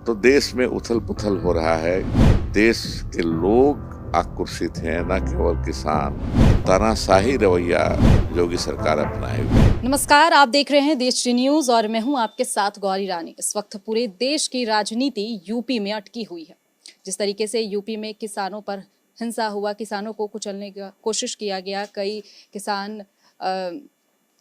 तो देश में उथल पुथल हो रहा है। देश के लोग आक्रोशित हैं, न केवल किसान। तानाशाही रवैया योगी सरकार अपनाए हुए है। नमस्कार, आप देख रहे हैं देश न्यूज और मैं हूं आपके साथ गौरी रानी। इस वक्त पूरे देश की राजनीति यूपी में अटकी हुई है। जिस तरीके से यूपी में किसानों पर हिंसा हुआ, किसानों को कुचलने की कोशिश किया गया, कई किसान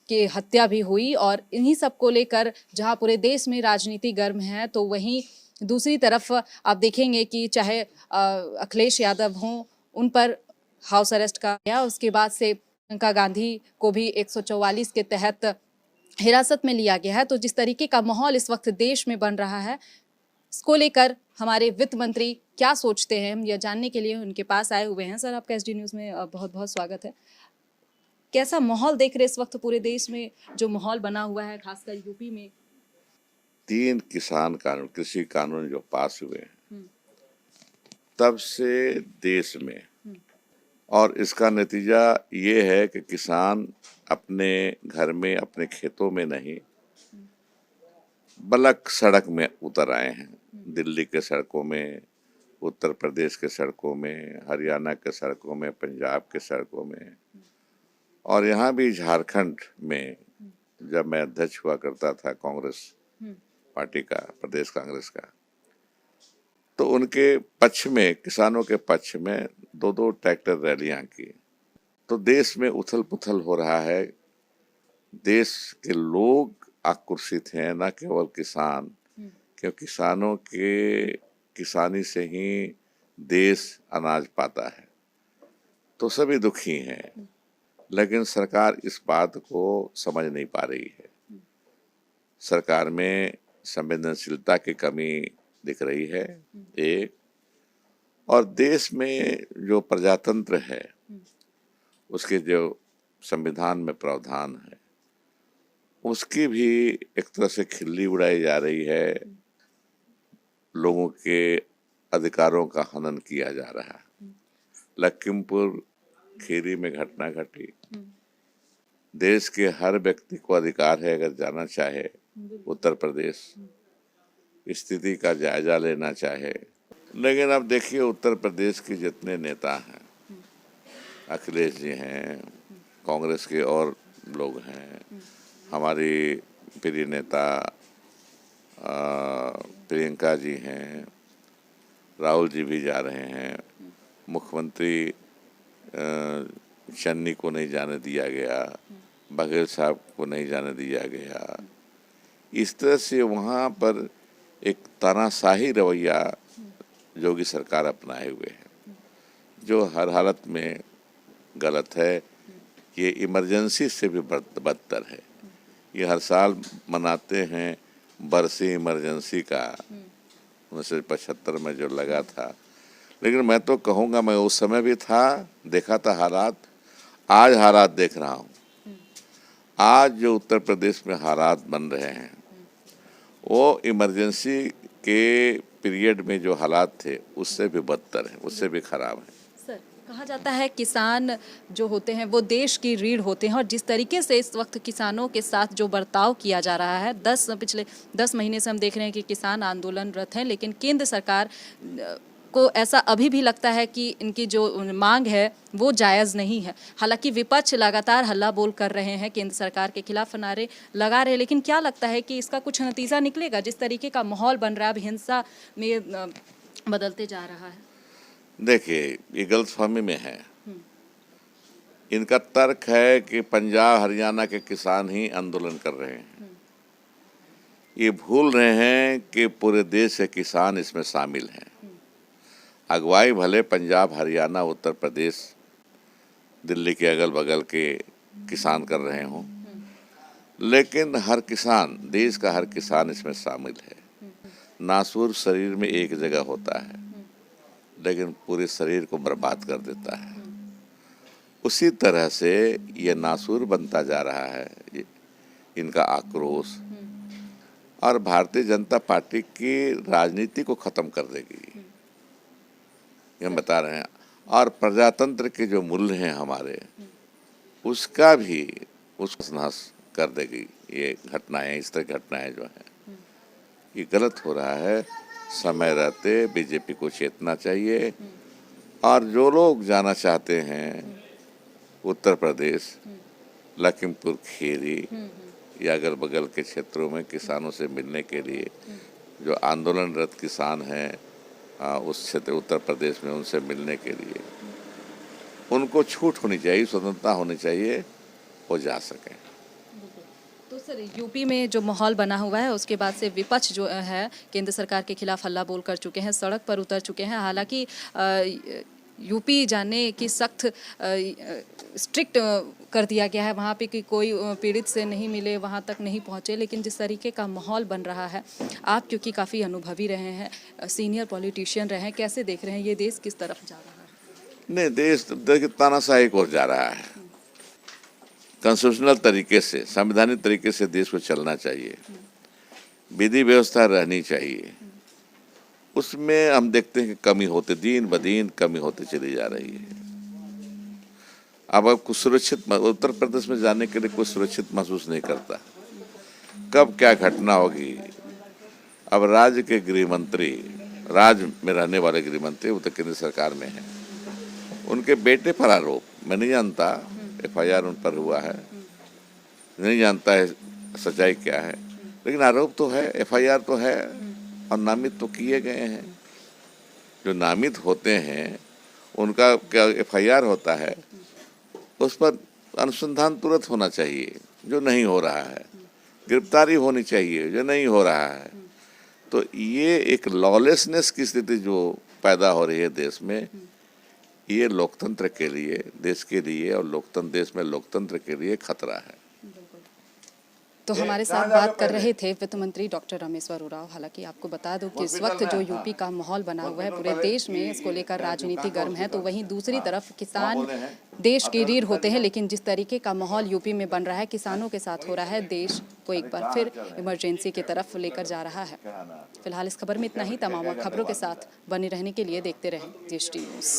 की हत्या भी हुई और इन्हीं सब को लेकर जहां पूरे देश में राजनीति गर्म है, तो वहीं दूसरी तरफ आप देखेंगे कि चाहे अखिलेश यादव हों, उन पर हाउस अरेस्ट का गया। उसके बाद से प्रियंका गांधी को भी 144 के तहत हिरासत में लिया गया है। तो जिस तरीके का माहौल इस वक्त देश में बन रहा है, इसको लेकर हमारे वित्त मंत्री क्या सोचते हैं, हम यह जानने के लिए उनके पास आए हुए हैं। सर, आपका एसडी न्यूज़ में बहुत बहुत स्वागत है। कैसा माहौल देख रहे इस वक्त पूरे देश में, जो माहौल बना हुआ है खासकर यूपी में? 3 किसान कानून, कृषि कानून जो पास हुए हैं, तब से देश में, और इसका नतीजा ये है कि किसान अपने घर में, अपने खेतों में नहीं, बल्कि सड़क में उतर आए हैं। दिल्ली के सड़कों में, उत्तर प्रदेश के सड़कों में, हरियाणा के सड़कों में, पंजाब के सड़कों में, और यहाँ भी झारखंड में जब मैं अध्यक्ष हुआ करता था कांग्रेस पार्टी का, प्रदेश कांग्रेस का, तो उनके पक्ष में, किसानों के पक्ष में 2-2 ट्रैक्टर रैलियां की। तो देश में उथल पुथल हो रहा है। देश के लोग आक्रोशित हैं, न केवल किसान, क्योंकि किसानों के किसानी से ही देश अनाज पाता है। तो सभी दुखी हैं, लेकिन सरकार इस बात को समझ नहीं पा रही है। सरकार में संवेदनशीलता की कमी दिख रही है, एक, और देश में जो प्रजातंत्र है, उसके जो संविधान में प्रावधान है, उसकी भी एक तरह से खिल्ली उड़ाई जा रही है। लोगों के अधिकारों का हनन किया जा रहा है। लखीमपुर खीरी में घटना घटी। देश के हर व्यक्ति को अधिकार है, अगर जाना चाहे उत्तर प्रदेश, स्थिति का जायजा लेना चाहे। लेकिन अब देखिए, उत्तर प्रदेश के जितने नेता हैं, अखिलेश जी हैं, कांग्रेस के और लोग हैं, हमारी प्रिय नेता प्रियंका जी हैं, राहुल जी भी जा रहे हैं, मुख्यमंत्री चन्नी को नहीं जाने दिया गया, बघेल साहब को नहीं जाने दिया गया। इस तरह से वहाँ पर एक तानाशाही रवैया योगी सरकार अपनाए हुए है, जो हर हालत में गलत है। ये इमरजेंसी से भी बदतर है। ये हर साल मनाते हैं बरसी इमरजेंसी का, 1975 में जो लगा था। लेकिन मैं तो कहूँगा, मैं उस समय भी था, देखा था हालात, आज हालात देख रहा हूँ। आज जो उत्तर प्रदेश में हालात बन रहे हैं, वो इमरजेंसी के पीरियड में जो हालात थे, उससे भी बदतर है, उससे भी खराब है। सर, कहा जाता है किसान जो होते हैं वो देश की रीढ़ होते हैं, और जिस तरीके से इस वक्त किसानों के साथ जो बर्ताव किया जा रहा है, पिछले 10 महीने से हम देख रहे हैं कि किसान आंदोलनरत हैं, लेकिन केंद्र सरकार को ऐसा अभी भी लगता है कि इनकी जो मांग है वो जायज़ नहीं है। हालांकि विपक्ष लगातार हल्ला बोल कर रहे हैं, केंद्र सरकार के खिलाफ नारे लगा रहे हैं, लेकिन क्या लगता है कि इसका कुछ नतीजा निकलेगा? जिस तरीके का माहौल बन रहा है, अब हिंसा में बदलते जा रहा है। देखिए, ये गलतफहमी में है। इनका तर्क है कि पंजाब हरियाणा के किसान ही आंदोलन कर रहे हैं। ये भूल रहे हैं कि पूरे देश के किसान इसमें शामिल हैं। अगुवाई भले पंजाब, हरियाणा, उत्तर प्रदेश, दिल्ली के अगल बगल के किसान कर रहे हों, लेकिन हर किसान, देश का हर किसान इसमें शामिल है। नासूर शरीर में एक जगह होता है, लेकिन पूरे शरीर को बर्बाद कर देता है। उसी तरह से ये नासूर बनता जा रहा है, इनका आक्रोश, और भारतीय जनता पार्टी की राजनीति को खत्म कर देगी, ये हम बता रहे हैं। और प्रजातंत्र के जो मूल्य हैं हमारे, उसका भी उसको नाश कर देगी ये घटनाएं, इस तरह घटनाएं जो हैं। ये गलत हो रहा है। समय रहते बीजेपी को चेतना चाहिए और जो लोग जाना चाहते हैं उत्तर प्रदेश, लखीमपुर खीरी या अगल बगल के क्षेत्रों में किसानों से मिलने के लिए, जो आंदोलनरत किसान हैं उस क्षेत्र उत्तर प्रदेश में उनसे मिलने के लिए उनको छूट होनी चाहिए, स्वतंत्रता होनी चाहिए, वो जा सकें। तो सर यूपी में जो माहौल बना हुआ है उसके बाद से विपक्ष जो है केंद्र सरकार के खिलाफ हल्ला बोल कर चुके हैं, सड़क पर उतर चुके हैं। हालांकि यूपी जाने की सख्त स्ट्रिक्ट कर दिया गया है वहाँ पे कि कोई पीड़ित से नहीं मिले, वहाँ तक नहीं पहुँचे, लेकिन जिस तरीके का माहौल बन रहा है, आप क्योंकि काफ़ी अनुभवी रहे हैं, सीनियर पॉलिटिशियन रहे हैं, कैसे देख रहे हैं ये देश किस तरफ जा रहा है? नहीं, देश देखिए तानाशाही की ओर जा रहा है। कॉन्स्टिट्यूशनल तरीके से, संवैधानिक तरीके से देश को चलना चाहिए, विधि व्यवस्था रहनी चाहिए। उसमें हम देखते हैं कि कमी होते दिन ब दिन कमी होती चली जा रही है। अब कुछ सुरक्षित उत्तर प्रदेश में जाने के लिए कोई सुरक्षित महसूस नहीं करता, कब क्या घटना होगी। अब राज्य के गृह मंत्री, राज्य में रहने वाले गृह मंत्री वो तो केंद्र सरकार में है, उनके बेटे पर आरोप, मैं नहीं जानता FIR उन पर हुआ है, नहीं जानता है सच्चाई क्या है, लेकिन आरोप तो है, FIR तो है और नामित तो किए गए हैं। जो नामित होते हैं उनका क्या FIR होता है, उस पर अनुसंधान तुरंत होना चाहिए, जो नहीं हो रहा है, गिरफ्तारी होनी चाहिए, जो नहीं हो रहा है। तो ये एक लॉलेसनेस की स्थिति जो पैदा हो रही है देश में, ये लोकतंत्र के लिए, देश के लिए और लोकतंत्र, देश में लोकतंत्र के लिए खतरा है। तो हमारे साथ बात कर रहे थे वित्त मंत्री डॉक्टर रामेश्वर उरांव। हालांकि आपको बता दूं कि इस वक्त जो यूपी का माहौल बना हुआ है पूरे देश में, इसको लेकर राजनीति गर्म है, तो वहीं दूसरी तरफ किसान देश की रीढ़ होते हैं, लेकिन जिस तरीके का माहौल यूपी में बन रहा है, किसानों के साथ हो रहा है, देश को एक बार फिर इमरजेंसी की तरफ लेकर जा रहा है। फिलहाल इस खबर में इतना ही। तमाम खबरों के साथ बने रहने के लिए देखते रहें देश टीवी न्यूज़।